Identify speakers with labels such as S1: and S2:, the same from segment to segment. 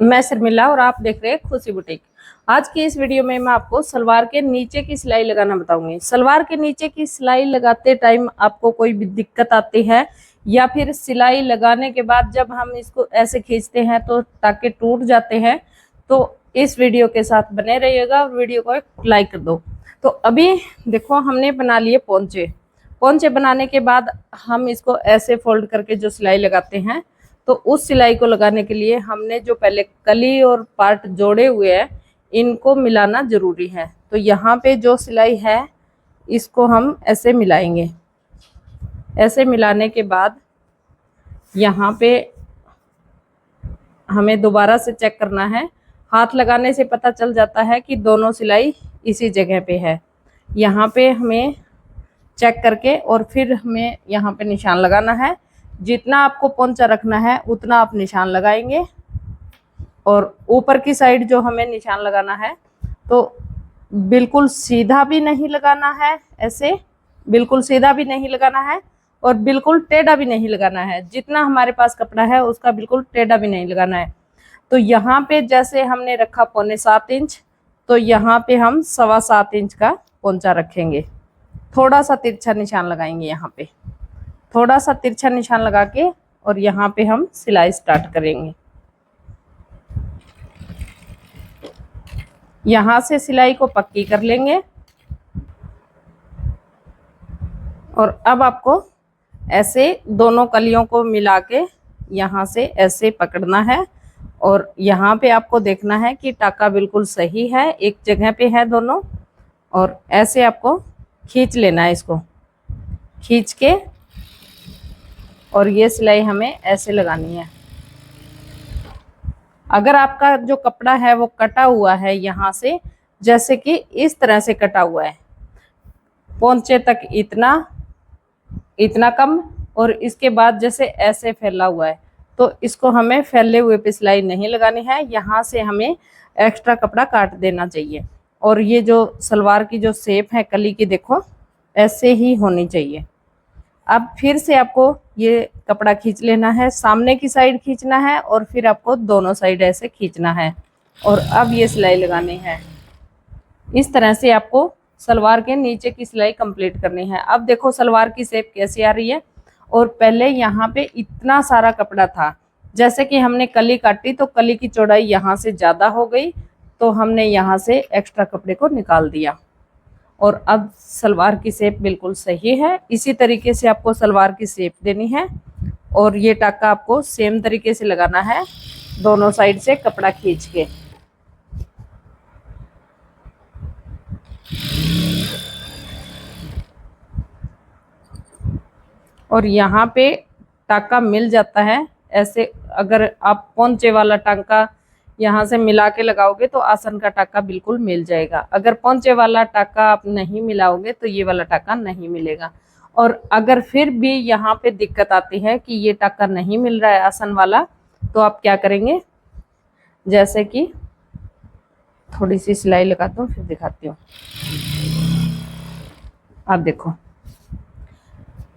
S1: मैं शर्मिला और आप देख रहे हैं खुशी बुटीक। आज की इस वीडियो में मैं आपको सलवार के नीचे की सिलाई लगाना बताऊंगी। सलवार के नीचे की सिलाई लगाते टाइम आपको कोई भी दिक्कत आती है या फिर सिलाई लगाने के बाद जब हम इसको ऐसे खींचते हैं तो टाके टूट जाते हैं, तो इस वीडियो के साथ बने रहिएगा और वीडियो को एक लाइक कर दो। तो अभी देखो हमने बना लिए पोंचे। पोंचे बनाने के बाद हम इसको ऐसे फोल्ड करके जो सिलाई लगाते हैं, तो उस सिलाई को लगाने के लिए हमने जो पहले कली और पार्ट जोड़े हुए हैं इनको मिलाना जरूरी है। तो यहाँ पे जो सिलाई है इसको हम ऐसे मिलाएंगे। ऐसे मिलाने के बाद यहाँ पे हमें दोबारा से चेक करना है। हाथ लगाने से पता चल जाता है कि दोनों सिलाई इसी जगह पे है। यहाँ पे हमें चेक करके और फिर हमें यहाँ पे निशान लगाना है। जितना आपको पोंचा रखना है उतना आप निशान लगाएंगे और ऊपर की साइड जो हमें निशान लगाना है तो बिल्कुल सीधा भी नहीं लगाना है, ऐसे बिल्कुल सीधा भी नहीं लगाना है और बिल्कुल टेढ़ा भी नहीं लगाना है। जितना हमारे पास कपड़ा है उसका बिल्कुल टेढ़ा भी नहीं लगाना है। तो यहाँ पे जैसे हमने रखा 7.25 इंच, तो यहाँ पे हम 7.25 इंच का पोंचा रखेंगे। थोड़ा सा तिरछा निशान लगाएंगे, यहाँ पे थोड़ा सा तिरछा निशान लगा के और यहाँ पे हम सिलाई स्टार्ट करेंगे। यहाँ से सिलाई को पक्की कर लेंगे और अब आपको ऐसे दोनों कलियों को मिला के यहाँ से ऐसे पकड़ना है और यहाँ पे आपको देखना है कि टाका बिल्कुल सही है, एक जगह पे है दोनों, और ऐसे आपको खींच लेना है। इसको खींच के और ये सिलाई हमें ऐसे लगानी है। अगर आपका जो कपड़ा है वो कटा हुआ है, यहाँ से जैसे कि इस तरह से कटा हुआ है, पोंचे तक इतना कम और इसके बाद जैसे ऐसे फैला हुआ है, तो इसको हमें फैले हुए पे सिलाई नहीं लगानी है। यहाँ से हमें एक्स्ट्रा कपड़ा काट देना चाहिए। और ये जो सलवार की जो शेप है कली की, देखो ऐसे ही होनी चाहिए। अब फिर से आपको ये कपड़ा खींच लेना है, सामने की साइड खींचना है और फिर आपको दोनों साइड ऐसे खींचना है और अब ये सिलाई लगानी है। इस तरह से आपको सलवार के नीचे की सिलाई कंप्लीट करनी है। अब देखो सलवार की शेप कैसी आ रही है। और पहले यहाँ पे इतना सारा कपड़ा था, जैसे कि हमने कली काटी तो कली की चौड़ाई यहाँ से ज़्यादा हो गई, तो हमने यहाँ से एक्स्ट्रा कपड़े को निकाल दिया और अब सलवार की शेप बिल्कुल सही है। इसी तरीके से आपको सलवार की शेप देनी है और ये टाका आपको सेम तरीके से लगाना है, दोनों साइड से कपड़ा खींच के। और यहाँ पे टाका मिल जाता है ऐसे। अगर आप पोंचे वाला टाका यहाँ से मिला के लगाओगे तो आसन का टाका बिल्कुल मिल जाएगा। अगर पोंचे वाला टाका आप नहीं मिलाओगे तो ये वाला टाका नहीं मिलेगा। और अगर फिर भी यहाँ पे दिक्कत आती है कि ये टाका नहीं मिल रहा है आसन वाला, तो आप क्या करेंगे, जैसे कि थोड़ी सी सिलाई लगाता हूँ फिर दिखाती हूँ। आप देखो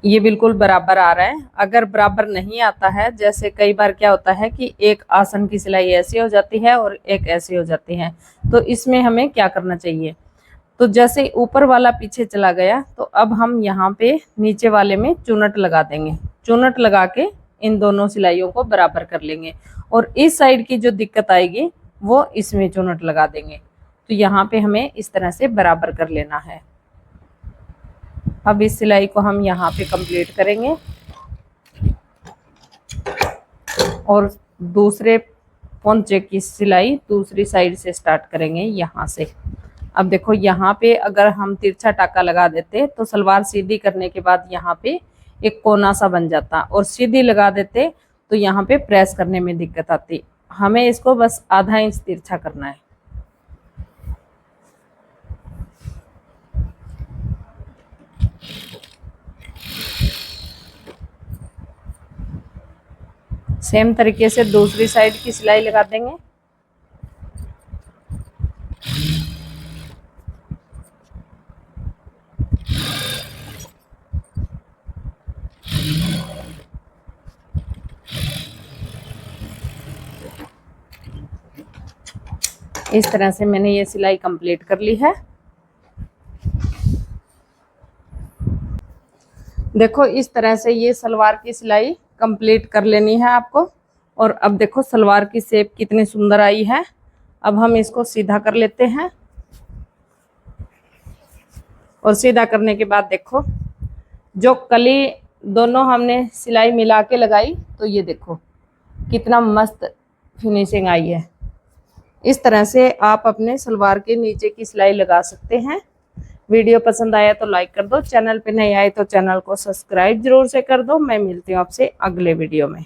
S1: ये बिल्कुल बराबर आ रहा है। अगर बराबर नहीं आता है, जैसे कई बार क्या होता है कि एक आसन की सिलाई ऐसी हो जाती है और एक ऐसी हो जाती है, तो इसमें हमें क्या करना चाहिए। तो जैसे ऊपर वाला पीछे चला गया, तो अब हम यहाँ पे नीचे वाले में चुनट लगा देंगे। चुनट लगा के इन दोनों सिलाइयों को बराबर कर लेंगे और इस साइड की जो दिक्कत आएगी वो इसमें चुनट लगा देंगे। तो यहाँ पे हमें इस तरह से बराबर कर लेना है। अब इस सिलाई को हम यहाँ पे कंप्लीट करेंगे और दूसरे पोंचे की सिलाई दूसरी साइड से स्टार्ट करेंगे यहाँ से। अब देखो यहाँ पे अगर हम तिरछा टाका लगा देते तो सलवार सीधी करने के बाद यहाँ पे एक कोना सा बन जाता, और सीधी लगा देते तो यहाँ पे प्रेस करने में दिक्कत आती। हमें इसको बस आधा इंच तिरछा करना है। सेम तरीके से दूसरी साइड की सिलाई लगा देंगे। इस तरह से मैंने ये सिलाई कंप्लीट कर ली है। देखो इस तरह से ये सलवार की सिलाई कंप्लीट कर लेनी है आपको। और अब देखो सलवार की शेप कितनी सुंदर आई है। अब हम इसको सीधा कर लेते हैं। और सीधा करने के बाद देखो जो कली दोनों हमने सिलाई मिला के लगाई, तो ये देखो कितना मस्त फिनिशिंग आई है। इस तरह से आप अपने सलवार के नीचे की सिलाई लगा सकते हैं। वीडियो पसंद आया तो लाइक कर दो, चैनल पे नए आए तो चैनल को सब्सक्राइब जरूर से कर दो। मैं मिलती हूँ आपसे अगले वीडियो में।